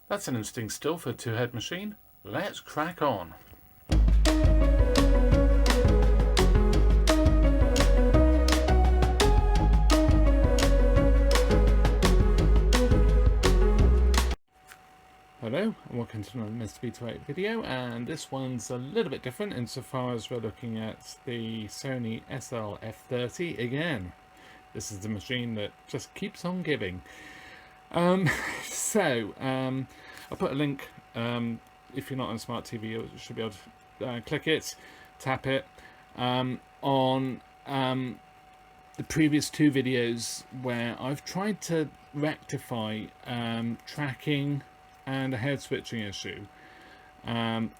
That's an interesting still for a two-head machine. Let's crack on. Hello and welcome to another Mr. B28 video, and this one's a little bit different insofar as we're looking at the Sony SL-F30 again. This is the machine that just keeps on giving. I'll put a link, if you're not on a smart TV you should be able to click it, tap it, on the previous two videos where I've tried to rectify tracking and a head switching issue, and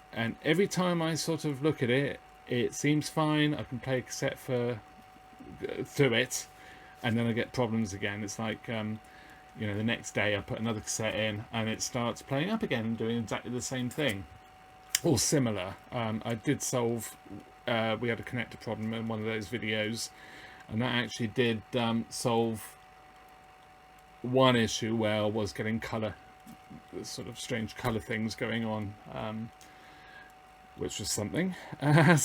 every time I sort of look at it, it seems fine. I can play a cassette through it, and then I get problems again. It's like you know, the next day I put another cassette in and it starts playing up again and doing exactly the same thing or similar. I did solve, we had a connector problem in one of those videos, and that actually did solve one issue where I was getting colour, sort of strange colour things going on, which was something. Yeah,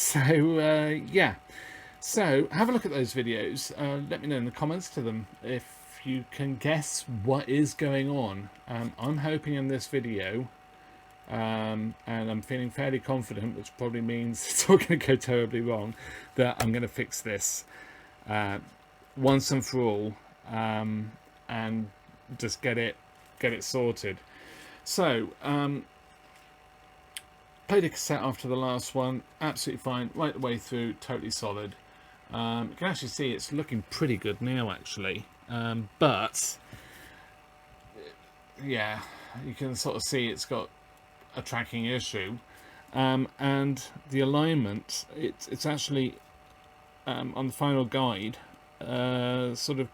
so have a look at those videos. Let me know in the comments to them if you can guess what is going on. I'm hoping in this video, and I'm feeling fairly confident, which probably means it's all going to go terribly wrong, that I'm going to fix this once and for all, and just get it sorted. So played a cassette after the last one, absolutely fine right the way through, totally solid. You can actually see it's looking pretty good now actually, but yeah, you can sort of see it's got a tracking issue, and the alignment, it's actually on the final guide sort of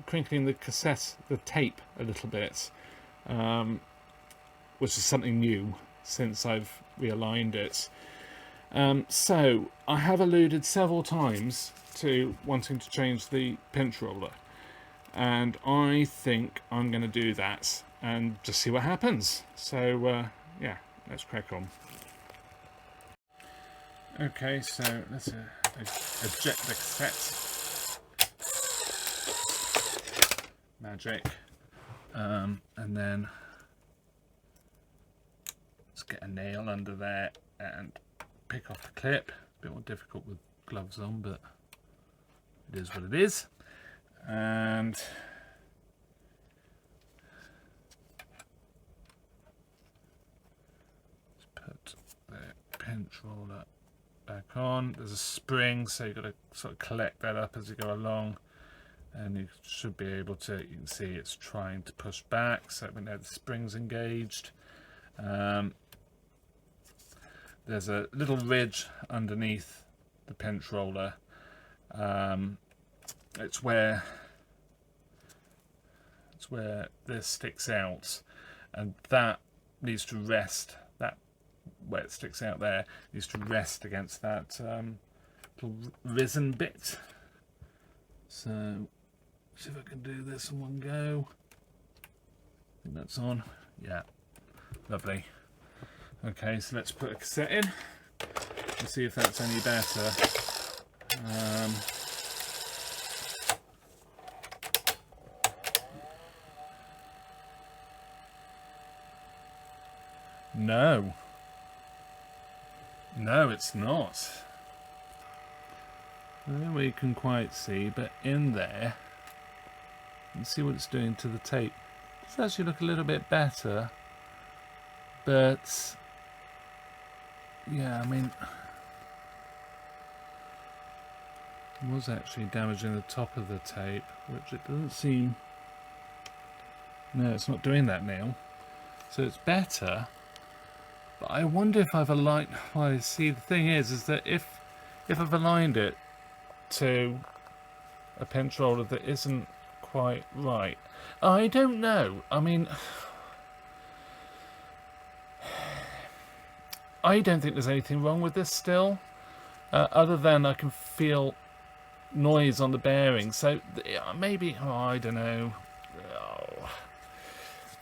crinkling the cassette, the tape a little bit, which is something new since I've realigned it. So I have alluded several times to wanting to change the pinch roller, and I think I'm going to do that and just see what happens. So yeah, let's crack on. Okay, so let's eject the cassette. Magic. And then let's get a nail under there and pick off the clip. A bit more difficult with gloves on, but it is what it is. And let's put the pinch roller back on. There's a spring, so you've got to sort of collect that up as you go along, and you should be able to, you can see it's trying to push back, so when the spring's engaged. There's a little ridge underneath the pinch roller. It's where this sticks out, and that needs to rest. That where it sticks out there needs to rest against that little risen bit. So see if I can do this in one go. I think that's on. Yeah, lovely. Okay, so let's put a cassette in and see if that's any better. No, it's not. I don't know where you can quite see, but in there, you can see what it's doing to the tape. It does actually look a little bit better, but yeah, I mean, it was actually damaging the top of the tape, which it doesn't seem. No, it's not doing that now, so it's better. But I wonder if I've aligned. Well, see, the thing is that if I've aligned it to a pinch roller that isn't quite right, I don't know. I mean, I don't think there's anything wrong with this still, other than I can feel noise on the bearing. So maybe, oh, I don't know. Oh,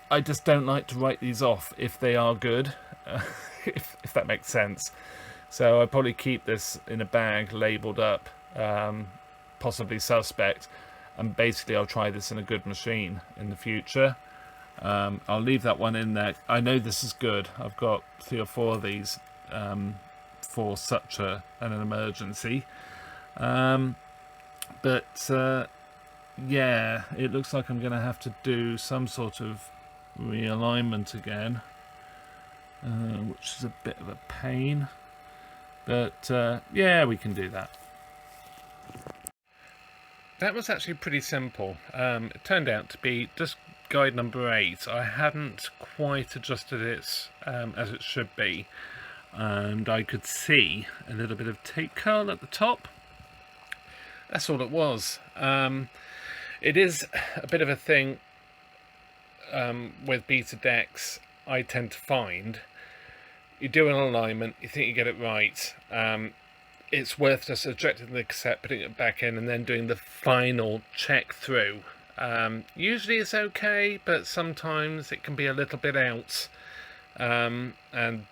I just don't like to write these off if they are good, if that makes sense. So I probably keep this in a bag labelled up, possibly suspect, and basically I'll try this in a good machine in the future. I'll leave that one in there. I know this is good. I've got 3 or 4 of these for such an emergency. But yeah, it looks like I'm going to have to do some sort of realignment again, which is a bit of a pain. But yeah, we can do that. That was actually pretty simple. It turned out to be just guide number 8. I hadn't quite adjusted it as it should be, and I could see a little bit of tape curl at the top. That's all it was. It is a bit of a thing with beta decks. I tend to find you do an alignment, you think you get it right, it's worth just ejecting the cassette, putting it back in, and then doing the final check through. Usually it's okay, but sometimes it can be a little bit out, and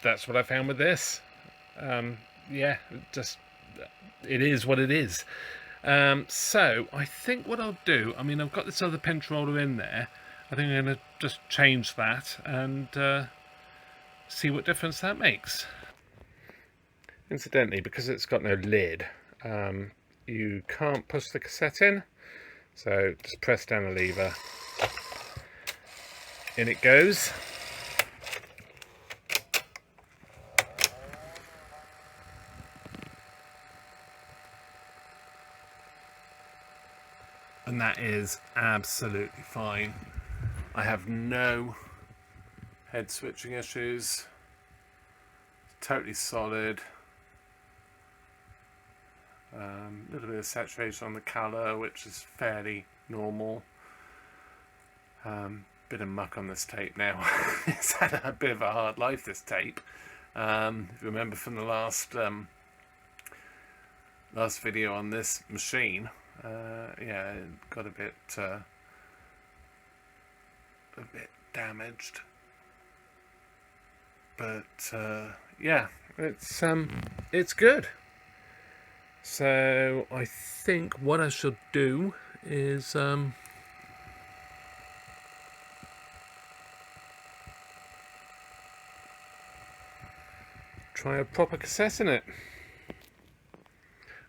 that's what I found with this. Yeah, just it is what it is. So I think what I'll do, I mean, I've got this other pinch roller in there. I think I'm going to just change that and see what difference that makes. Incidentally, because it's got no lid, you can't push the cassette in, so just press down the lever, in it goes. And that is absolutely fine. I have no head switching issues. Totally solid. A little bit of saturation on the colour, which is fairly normal. Bit of muck on this tape now. It's had a bit of a hard life, this tape. If you remember from the last video on this machine, yeah, it got a bit damaged, but yeah, it's good. So I think what I should do is try a proper cassette in it.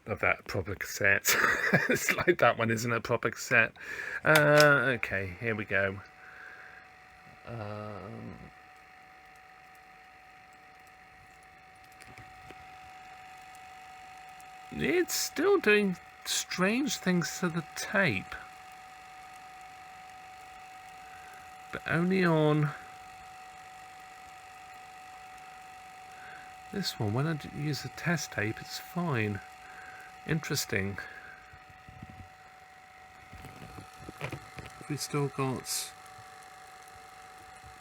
Love that, proper cassette. It's like that one isn't a proper cassette. Okay, here we go. It's still doing strange things to the tape, but only on this one. When I use the test tape, it's fine. Interesting. We still got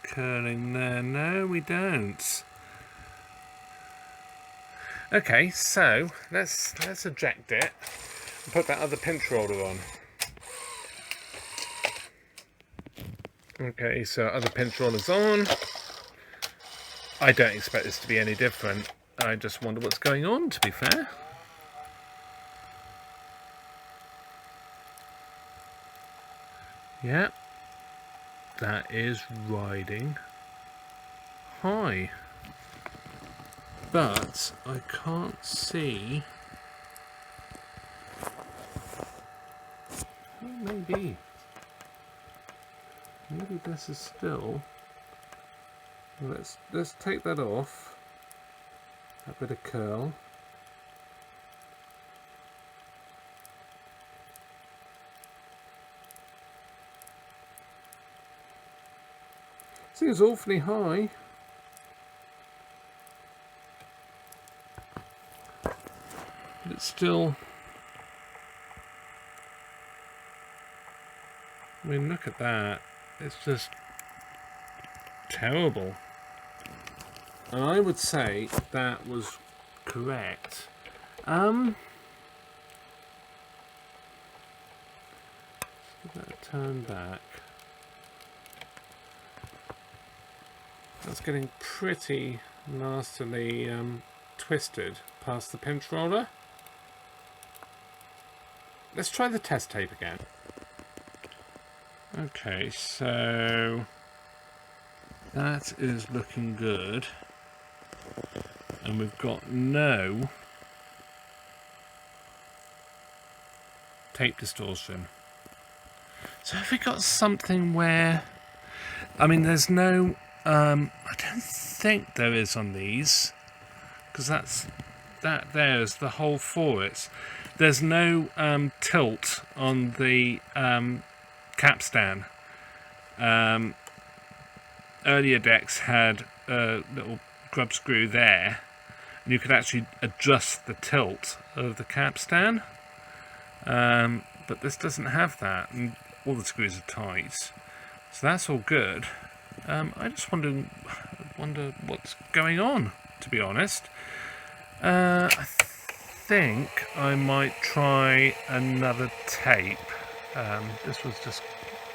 curling there. No, we don't. Okay, so let's eject it and put that other pinch roller on. Okay, so other pinch roller's on. I don't expect this to be any different. I just wonder what's going on, to be fair. Yeah, that is riding high. But I can't see. Maybe this is still. Let's take that off. That bit of curl. Seems awfully high. But it's still, I mean, look at that. It's just terrible. And I would say that was correct. Give that a turn back. That's getting pretty nastily twisted past the pinch roller. Let's try the test tape again. Okay, so that is looking good, and we've got no tape distortion. So have we got something where, I mean, there's no, I don't think there is on these, because that there's the hole for it. There's no tilt on the capstan. Earlier decks had a little grub screw there, and you could actually adjust the tilt of the capstan. But this doesn't have that, and all the screws are tight, so that's all good. I just wonder what's going on, to be honest. I think I might try another tape. This was just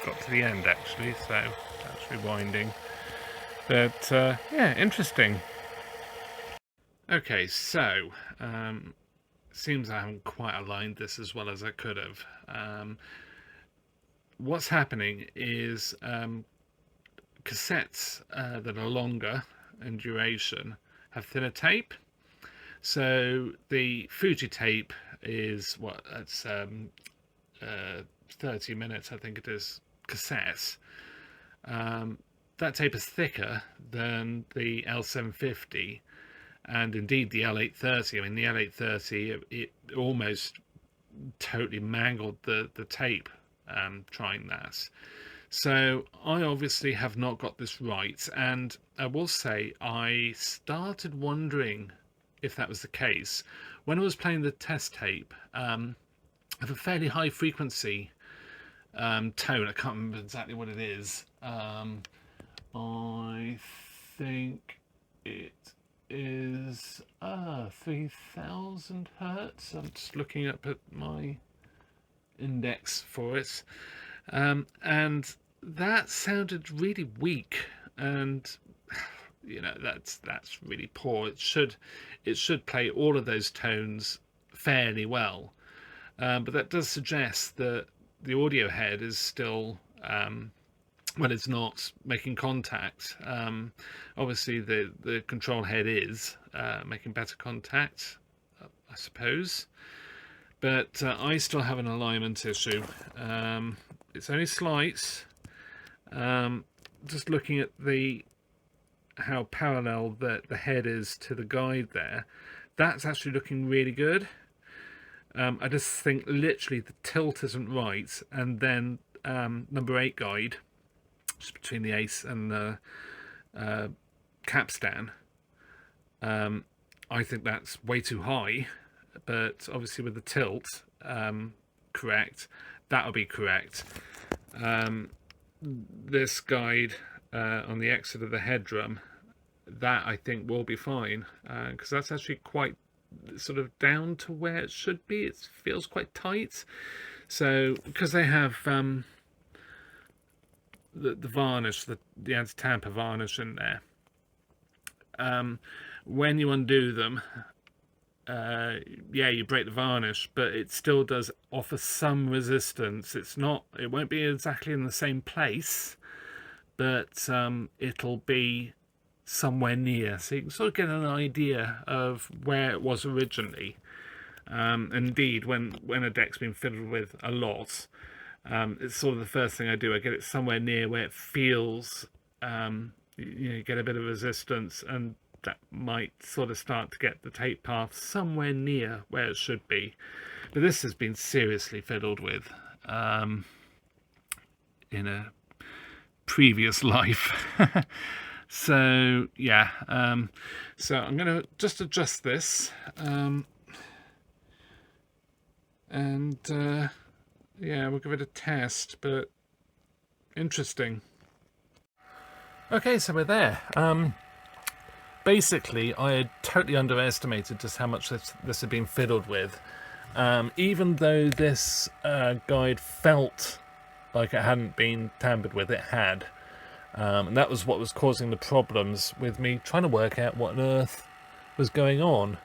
got to the end actually, so that's rewinding. But yeah, interesting. Okay, so seems I haven't quite aligned this as well as I could have. What's happening is cassettes that are longer in duration have thinner tape. So the Fuji tape is what, it's 30 minutes, I think it is, cassettes. That tape is thicker than the L750 and indeed the L830. I mean, the L830, it almost totally mangled the tape trying that. So I obviously have not got this right, and I will say I started wondering if that was the case when I was playing the test tape. I have a fairly high frequency tone. I can't remember exactly what it is. I think it is 3000 hertz. I'm just looking up at my index for it, and that sounded really weak, and you know, that's really poor. It should play all of those tones fairly well, but that does suggest that the audio head is still well, it's not making contact. Obviously the control head is making better contact, I suppose, but I still have an alignment issue. It's only slight. Just looking at how parallel the head is to the guide there, that's actually looking really good. I just think literally the tilt isn't right, and then number 8 guide, just between the ace and the capstan, I think that's way too high, but obviously with the tilt correct, that'll be correct. This guide on the exit of the head drum, that I think will be fine, because that's actually quite sort of down to where it should be. It feels quite tight. So because they have the varnish, the anti-tamper varnish in there, when you undo them, yeah, you break the varnish, but it still does offer some resistance. It won't be exactly in the same place, but it'll be somewhere near, so you can sort of get an idea of where it was originally. Indeed, when a deck's been fiddled with a lot, it's sort of the first thing I do. I get it somewhere near where it feels, you get a bit of resistance, and that might sort of start to get the tape path somewhere near where it should be. But this has been seriously fiddled with in a previous life. So yeah, so I'm going to just adjust this, and yeah, we'll give it a test, but interesting. Okay, so we're there. Basically, I had totally underestimated just how much this had been fiddled with. Even though this guide felt like it hadn't been tampered with, it had. And that was what was causing the problems with me trying to work out what on earth was going on.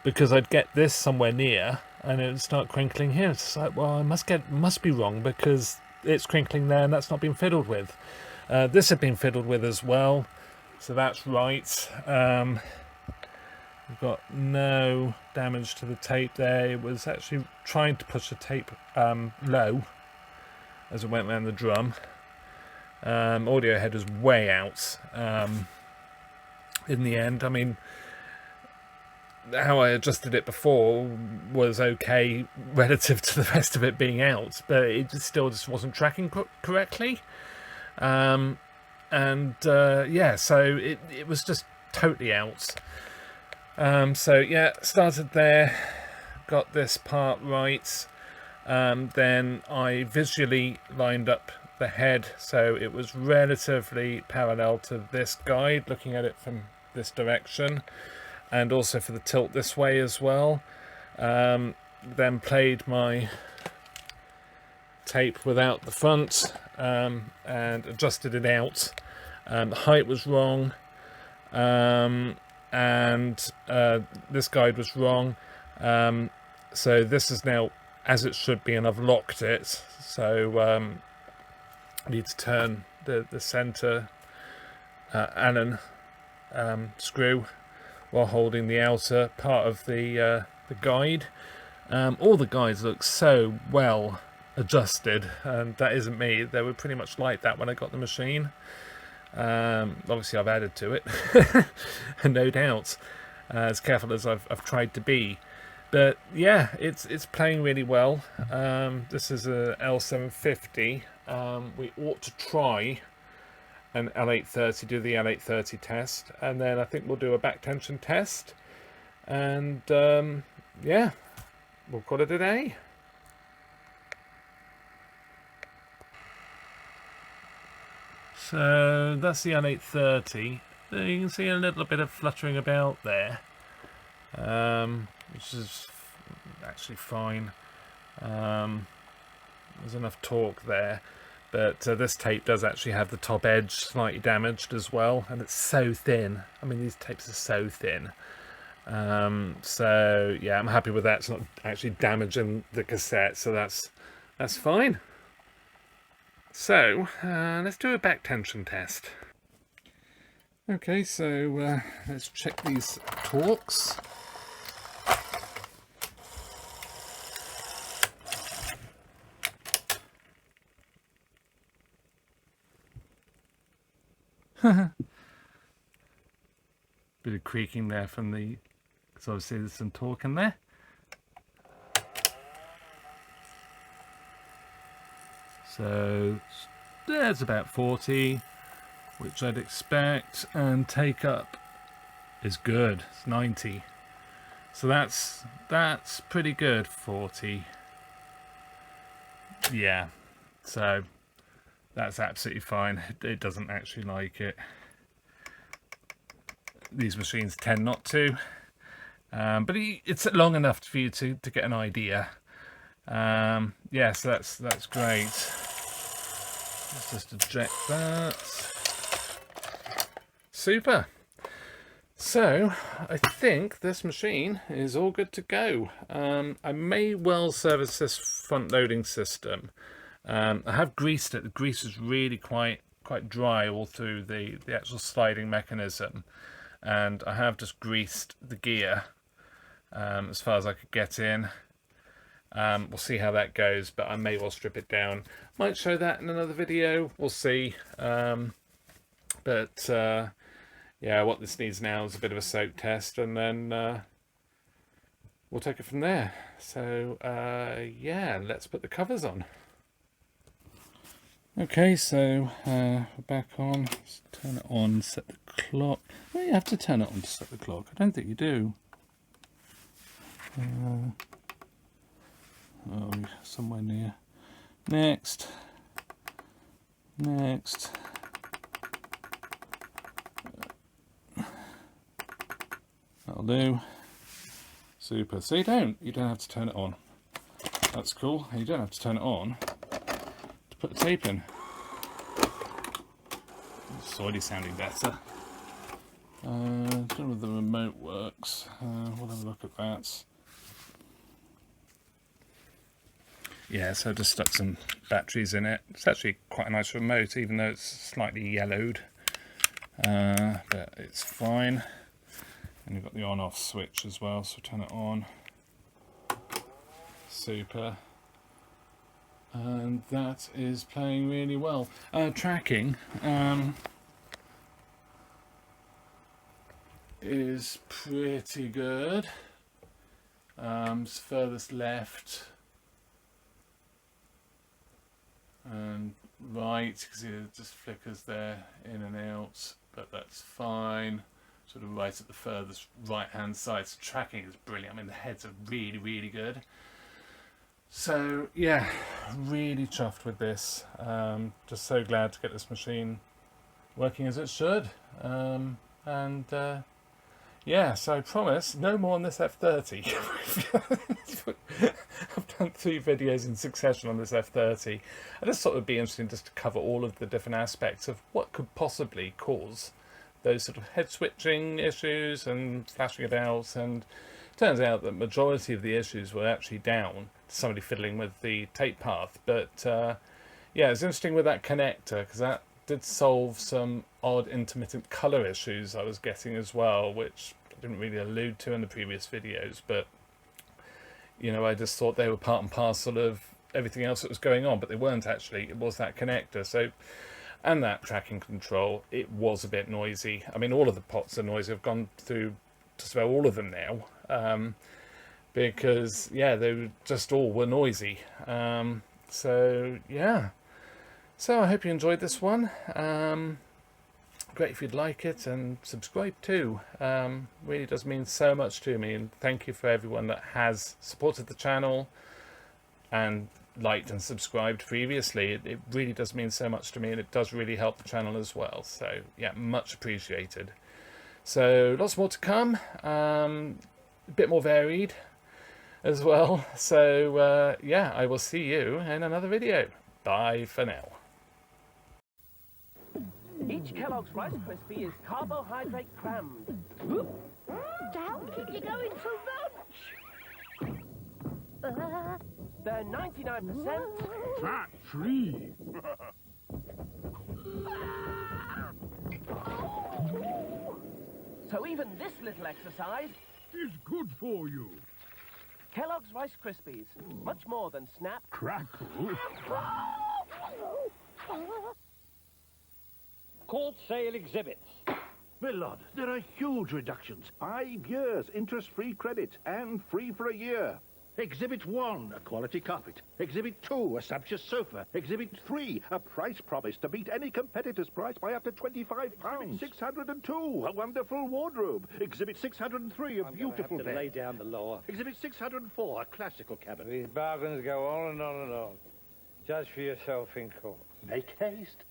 Because I'd get this somewhere near and it would start crinkling here. It's like, well, I must be wrong because it's crinkling there and that's not been fiddled with. This had been fiddled with as well, so that's right. We've got no damage to the tape there. It was actually trying to push the tape low as it went around the drum. Audio head was way out in the end. I mean, how I adjusted it before was okay relative to the rest of it being out, but it still just wasn't tracking correctly. Yeah, so it was just totally out. So yeah, started there, got this part right, then I visually lined up the head so it was relatively parallel to this guide, looking at it from this direction, and also for the tilt this way as well. Then played my tape without the front and adjusted it out. The height was wrong, and this guide was wrong, so this is now as it should be, and I've locked it, so I need to turn the center Allen screw while holding the outer part of the guide. All the guides look so well adjusted, and that isn't me. They were pretty much like that when I got the machine. Obviously I've added to it, no doubt, as careful as I've tried to be. But yeah, it's playing really well. This is a L750. We ought to try an L830, do the L830 test, and then I think we'll do a back tension test, and yeah, we'll call it a day. So that's the L830. You can see a little bit of fluttering about there, which is actually fine. There's enough torque there, but this tape does actually have the top edge slightly damaged as well, and it's so thin. I mean, these tapes are so thin. So yeah, I'm happy with that. It's not actually damaging the cassette, so that's fine. So let's do a back tension test. Okay, so let's check these torques. Bit of creaking there from the, because obviously there's some torque in there. So there's about 40, which I'd expect, and take up is good. It's 90. So that's pretty good. 40. Yeah. So that's absolutely fine. It doesn't actually like it. These machines tend not to, but it's long enough for you to get an idea. Yeah, so that's great. Let's just eject that. Super. So I think this machine is all good to go. I may well service this front loading system. I have greased it. The grease is really quite dry all through the actual sliding mechanism, and I have just greased the gear as far as I could get in. We'll see how that goes, but I may well strip it down. Might show that in another video, we'll see. But yeah, what this needs now is a bit of a soak test, and then we'll take it from there. So yeah, let's put the covers on. Okay, so we're back on. Let's turn it on, set the clock. Well, you have to turn it on to set the clock. I don't think you do. Oh, somewhere near. Next. That'll do. Super. So you don't have to turn it on. That's cool. You don't have to turn it on to to put the tape in. It's already sounding better. I don't know if the remote works. We'll have a look at that. Yeah, so I just stuck some batteries in it. It's actually quite a nice remote, even though it's slightly yellowed. But it's fine. And you've got the on-off switch as well, so turn it on. Super. And that is playing really well. Tracking is pretty good. It's furthest left and right, because it just flickers there in and out, but that's fine. Sort of right at the furthest right hand side. So tracking is brilliant. I mean, the heads are really, really good. So yeah, really chuffed with this. Just so glad to get this machine working as it should. Yeah, so I promise no more on this F30. I've done 3 videos in succession on this F30. I just thought it would be interesting just to cover all of the different aspects of what could possibly cause those sort of head switching issues and flashing it out. And it turns out that the majority of the issues were actually down to somebody fiddling with the tape path. But yeah, it's interesting with that connector, because that did solve some odd intermittent colour issues I was getting as well, which I didn't really allude to in the previous videos, but you know, I just thought they were part and parcel of everything else that was going on, but they weren't actually. It was that connector. So, and that tracking control, it was a bit noisy. I mean, all of the pots are noisy. I've gone through just about all of them now, because yeah, they just all were noisy. So yeah. So I hope you enjoyed this one. Great if you'd like it, and subscribe too. Really does mean so much to me, and thank you for everyone that has supported the channel and liked and subscribed previously. It really does mean so much to me, and it does really help the channel as well. So yeah, much appreciated. So lots more to come, a bit more varied as well. So yeah, I will see you in another video. Bye for now. Each Kellogg's Rice Krispie is carbohydrate crammed. To help keep you going for lunch. They're 99%. Fat-free. So even this little exercise Is good for you. Kellogg's Rice Krispies. Much more than snap. Crackle. Court sale exhibits. Millard, there are huge reductions. 5 years interest-free credit and free for a year. Exhibit 1, a quality carpet. Exhibit 2, a sumptuous sofa. Exhibit 3, a price promise to beat any competitor's price by up to £25. Exhibit 602, a wonderful wardrobe. Exhibit 603, a beautiful bed. Lay down the law. Exhibit 604, a classical cabinet. These bargains go on and on and on. Judge for yourself in court. Make haste.